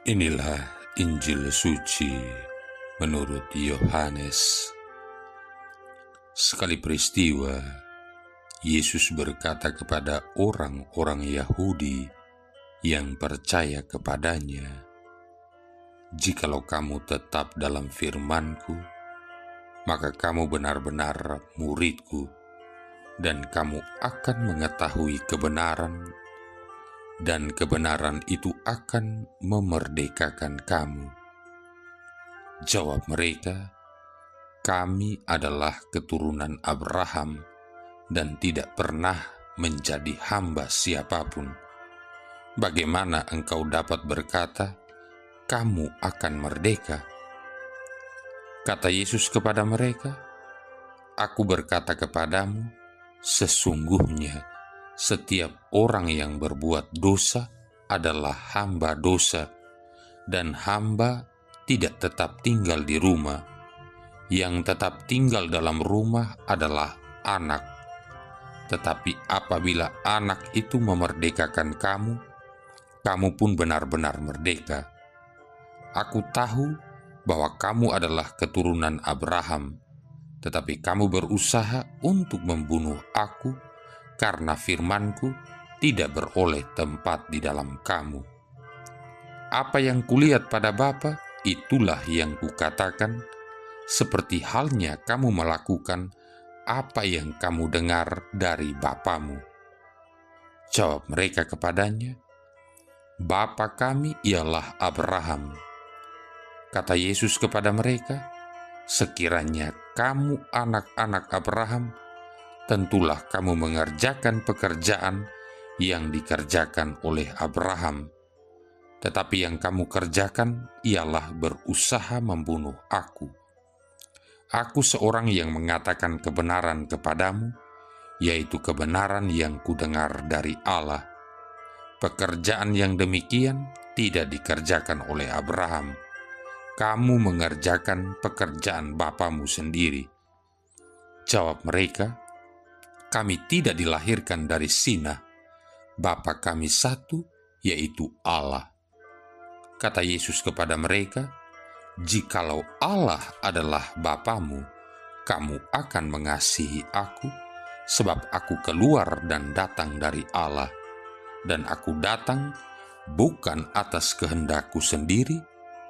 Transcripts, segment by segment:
Inilah Injil suci menurut Yohanes. Sekali peristiwa, Yesus berkata kepada orang-orang Yahudi yang percaya kepadanya, "Jikalau kamu tetap dalam firman-Ku, maka kamu benar-benar murid-Ku, dan kamu akan mengetahui kebenaran, dan kebenaran itu akan memerdekakan kamu." Jawab mereka, "Kami adalah keturunan Abraham dan tidak pernah menjadi hamba siapapun. Bagaimana engkau dapat berkata, kamu akan merdeka?" Kata Yesus kepada mereka, "Aku berkata kepadamu, sesungguhnya setiap orang yang berbuat dosa adalah hamba dosa, dan hamba tidak tetap tinggal di rumah. Yang tetap tinggal dalam rumah adalah anak. Tetapi apabila anak itu memerdekakan kamu, kamu pun benar-benar merdeka. Aku tahu bahwa kamu adalah keturunan Abraham, tetapi kamu berusaha untuk membunuh aku karena firman-Ku tidak beroleh tempat di dalam kamu. Apa yang kulihat pada Bapa, itulah yang kukatakan, seperti halnya kamu melakukan apa yang kamu dengar dari bapamu." Jawab mereka kepadanya, "Bapa kami ialah Abraham." Kata Yesus kepada mereka, "Sekiranya kamu anak-anak Abraham, tentulah kamu mengerjakan pekerjaan yang dikerjakan oleh Abraham. Tetapi yang kamu kerjakan ialah berusaha membunuh aku. Aku seorang yang mengatakan kebenaran kepadamu, yaitu kebenaran yang kudengar dari Allah. Pekerjaan yang demikian tidak dikerjakan oleh Abraham. Kamu mengerjakan pekerjaan bapamu sendiri." Jawab mereka, "Kami tidak dilahirkan dari zina. Bapa kami satu, yaitu Allah." Kata Yesus kepada mereka, "Jikalau Allah adalah Bapamu, kamu akan mengasihi aku, sebab aku keluar dan datang dari Allah, dan aku datang bukan atas kehendakku sendiri,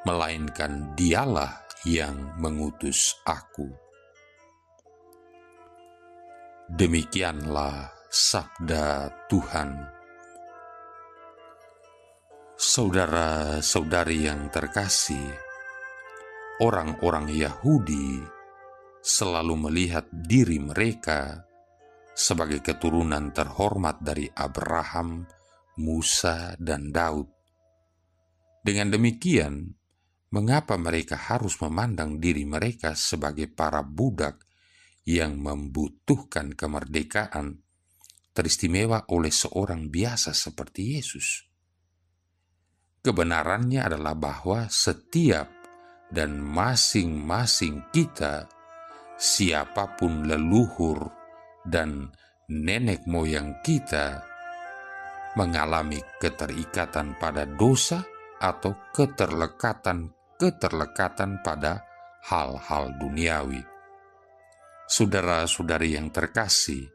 melainkan Dialah yang mengutus aku." Demikianlah sabda Tuhan. Saudara-saudari yang terkasih, orang-orang Yahudi selalu melihat diri mereka sebagai keturunan terhormat dari Abraham, Musa, dan Daud. Dengan demikian, mengapa mereka harus memandang diri mereka sebagai para budak yang membutuhkan kemerdekaan teristimewa oleh seorang biasa seperti Yesus? Kebenarannya adalah bahwa setiap dan masing-masing kita, siapapun leluhur dan nenek moyang kita, mengalami keterikatan pada dosa atau keterlekatan pada hal-hal duniawi. Saudara-saudari yang terkasih,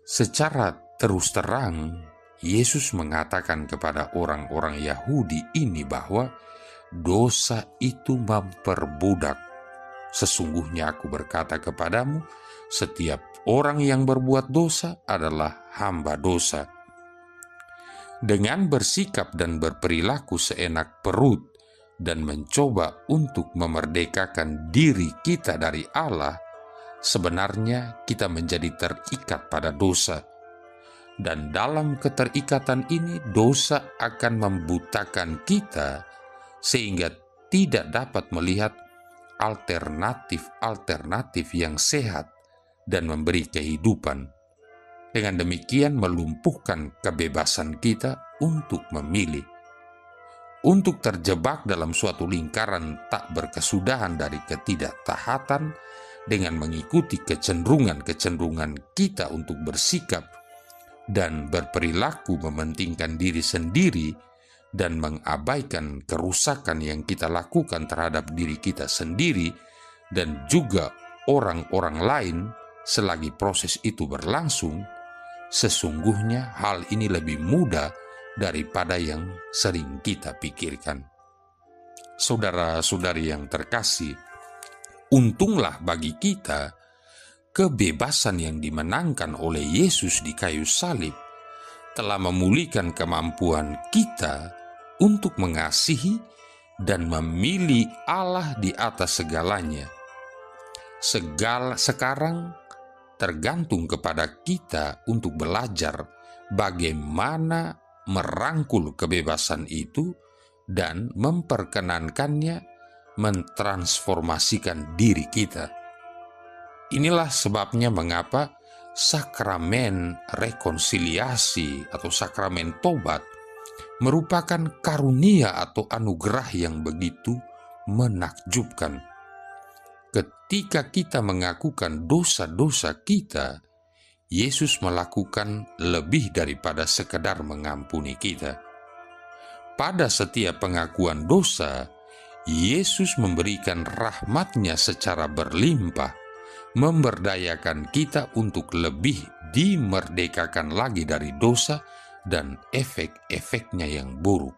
secara terus terang Yesus mengatakan kepada orang-orang Yahudi ini bahwa dosa itu memperbudak. "Sesungguhnya aku berkata kepadamu, setiap orang yang berbuat dosa adalah hamba dosa." Dengan bersikap dan berperilaku seenak perut dan mencoba untuk memerdekakan diri kita dari Allah, sebenarnya kita menjadi terikat pada dosa. Dan dalam keterikatan ini, dosa akan membutakan kita sehingga tidak dapat melihat alternatif-alternatif yang sehat dan memberi kehidupan. Dengan demikian melumpuhkan kebebasan kita untuk memilih. Untuk terjebak dalam suatu lingkaran tak berkesudahan dari ketidaktaatan dengan mengikuti kecenderungan-kecenderungan kita untuk bersikap dan berperilaku mementingkan diri sendiri dan mengabaikan kerusakan yang kita lakukan terhadap diri kita sendiri dan juga orang-orang lain selagi proses itu berlangsung, sesungguhnya hal ini lebih mudah daripada yang sering kita pikirkan. Saudara-saudari yang terkasih, untunglah bagi kita kebebasan yang dimenangkan oleh Yesus di kayu salib telah memulihkan kemampuan kita untuk mengasihi dan memilih Allah di atas segalanya. Sekarang tergantung kepada kita untuk belajar bagaimana merangkul kebebasan itu dan memperkenankannya mentransformasikan diri kita. Inilah sebabnya mengapa sakramen rekonsiliasi atau sakramen tobat merupakan karunia atau anugerah yang begitu menakjubkan. Ketika kita mengakukan dosa-dosa kita, Yesus melakukan lebih daripada sekedar mengampuni kita. Pada setiap pengakuan dosa, Yesus memberikan rahmat-Nya secara berlimpah, memberdayakan kita untuk lebih dimerdekakan lagi dari dosa dan efek-efeknya yang buruk.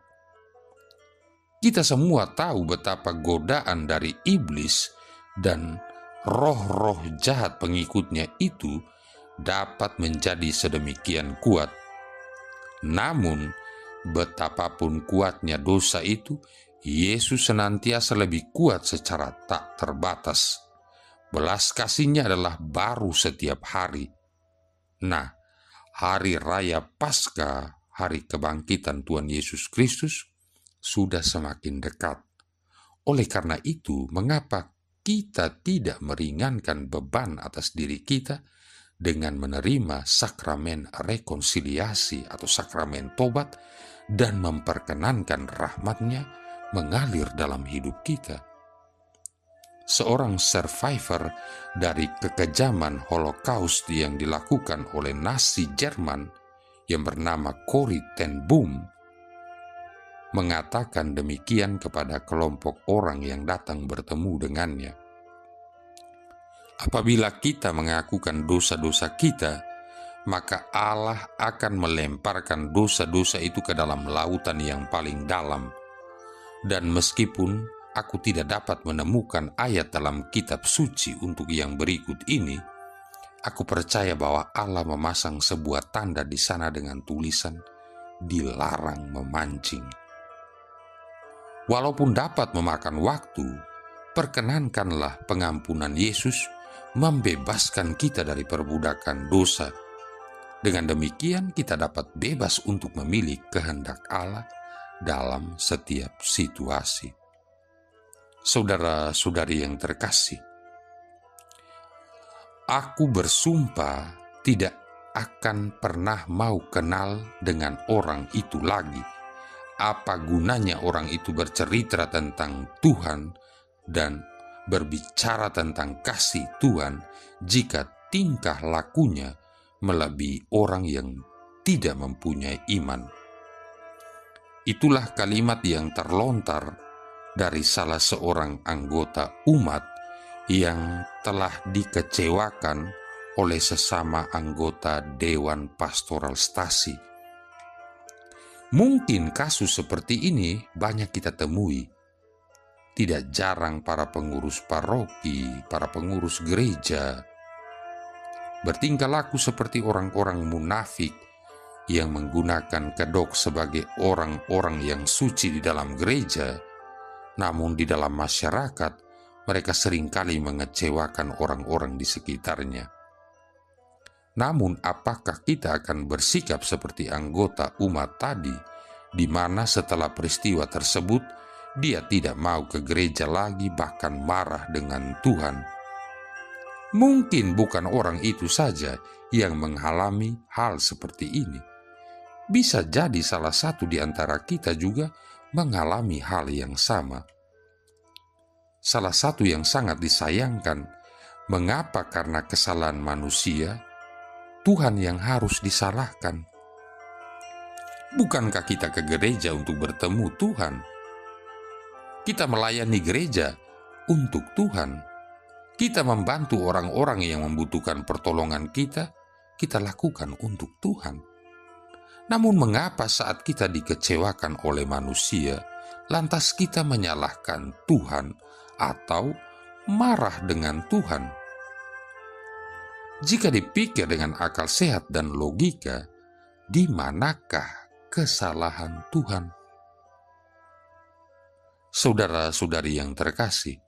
Kita semua tahu betapa godaan dari iblis dan roh-roh jahat pengikutnya itu dapat menjadi sedemikian kuat. Namun, betapapun kuatnya dosa itu, Yesus senantiasa lebih kuat secara tak terbatas. Belas kasih-Nya adalah baru setiap hari. Nah, hari raya Paskah, hari kebangkitan Tuhan Yesus Kristus, sudah semakin dekat. Oleh karena itu, mengapa kita tidak meringankan beban atas diri kita dengan menerima sakramen rekonsiliasi atau sakramen tobat dan memperkenankan rahmat-Nya mengalir dalam hidup kita? Seorang survivor dari kekejaman Holocaust yang dilakukan oleh Nazi Jerman yang bernama Corrie ten Boom mengatakan demikian kepada kelompok orang yang datang bertemu dengannya. Apabila kita mengakukan dosa-dosa kita, maka Allah akan melemparkan dosa-dosa itu ke dalam lautan yang paling dalam. Dan meskipun aku tidak dapat menemukan ayat dalam kitab suci untuk yang berikut ini, aku percaya bahwa Allah memasang sebuah tanda di sana dengan tulisan dilarang memancing. Walaupun dapat memakan waktu, perkenankanlah pengampunan Yesus membebaskan kita dari perbudakan dosa. Dengan demikian kita dapat bebas untuk memilih kehendak Allah dalam setiap situasi. Saudara-saudari yang terkasih, aku bersumpah tidak akan pernah mau kenal dengan orang itu lagi. Apa gunanya orang itu bercerita tentang Tuhan dan berbicara tentang kasih Tuhan jika tingkah lakunya melebihi orang yang tidak mempunyai iman? Itulah kalimat yang terlontar dari salah seorang anggota umat yang telah dikecewakan oleh sesama anggota Dewan Pastoral Stasi. Mungkin kasus seperti ini banyak kita temui. Tidak jarang para pengurus paroki, para pengurus gereja bertingkah laku seperti orang-orang munafik yang menggunakan kedok sebagai orang-orang yang suci di dalam gereja, namun di dalam masyarakat mereka seringkali mengecewakan orang-orang di sekitarnya. Namun apakah kita akan bersikap seperti anggota umat tadi, di mana setelah peristiwa tersebut dia tidak mau ke gereja lagi, bahkan marah dengan Tuhan? Mungkin bukan orang itu saja yang mengalami hal seperti ini. Bisa jadi salah satu di antara kita juga mengalami hal yang sama. Salah satu yang sangat disayangkan, mengapa karena kesalahan manusia Tuhan yang harus disalahkan? Bukankah kita ke gereja untuk bertemu Tuhan? Kita melayani gereja untuk Tuhan. Kita membantu orang-orang yang membutuhkan pertolongan kita lakukan untuk Tuhan. Namun mengapa saat kita dikecewakan oleh manusia, lantas kita menyalahkan Tuhan atau marah dengan Tuhan? Jika dipikir dengan akal sehat dan logika, di manakah kesalahan Tuhan? Saudara-saudari yang terkasih,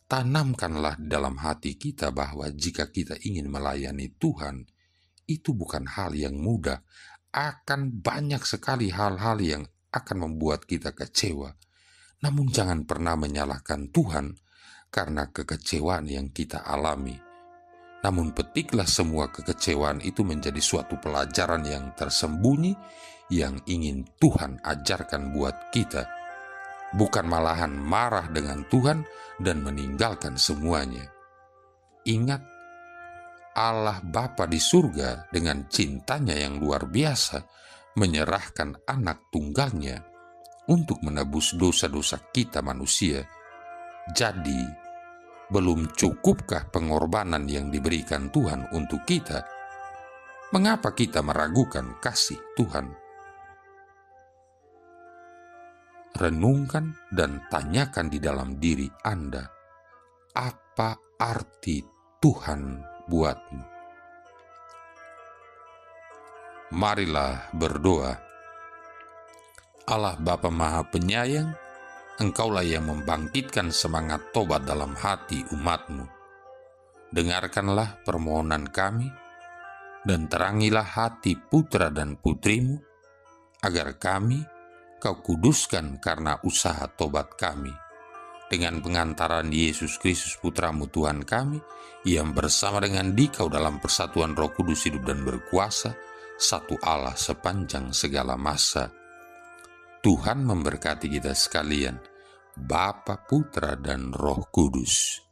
tanamkanlah dalam hati kita bahwa jika kita ingin melayani Tuhan, itu bukan hal yang mudah. Akan banyak sekali hal-hal yang akan membuat kita kecewa. Namun jangan pernah menyalahkan Tuhan karena kekecewaan yang kita alami. Namun petiklah semua kekecewaan itu menjadi suatu pelajaran yang tersembunyi yang ingin Tuhan ajarkan buat kita. Bukan malahan marah dengan Tuhan dan meninggalkan semuanya. Ingat, Allah Bapa di surga dengan cintanya yang luar biasa menyerahkan anak tunggalnya untuk menebus dosa-dosa kita manusia. Jadi, belum cukupkah pengorbanan yang diberikan Tuhan untuk kita? Mengapa kita meragukan kasih Tuhan? Renungkan dan tanyakan di dalam diri Anda, apa arti Tuhan buatmu? Marilah berdoa. Allah Bapa Maha Penyayang, Engkaulah yang membangkitkan semangat tobat dalam hati umat-Mu. Dengarkanlah permohonan kami, dan terangilah hati putra dan putri-Mu, agar kami Kau kuduskan karena usaha tobat kami. Dengan pengantaran Yesus Kristus Putra-Mu Tuhan kami, yang bersama dengan Dikau dalam persatuan Roh Kudus hidup dan berkuasa, satu Allah sepanjang segala masa. Tuhan memberkati kita sekalian, Bapa, Putra, dan Roh Kudus.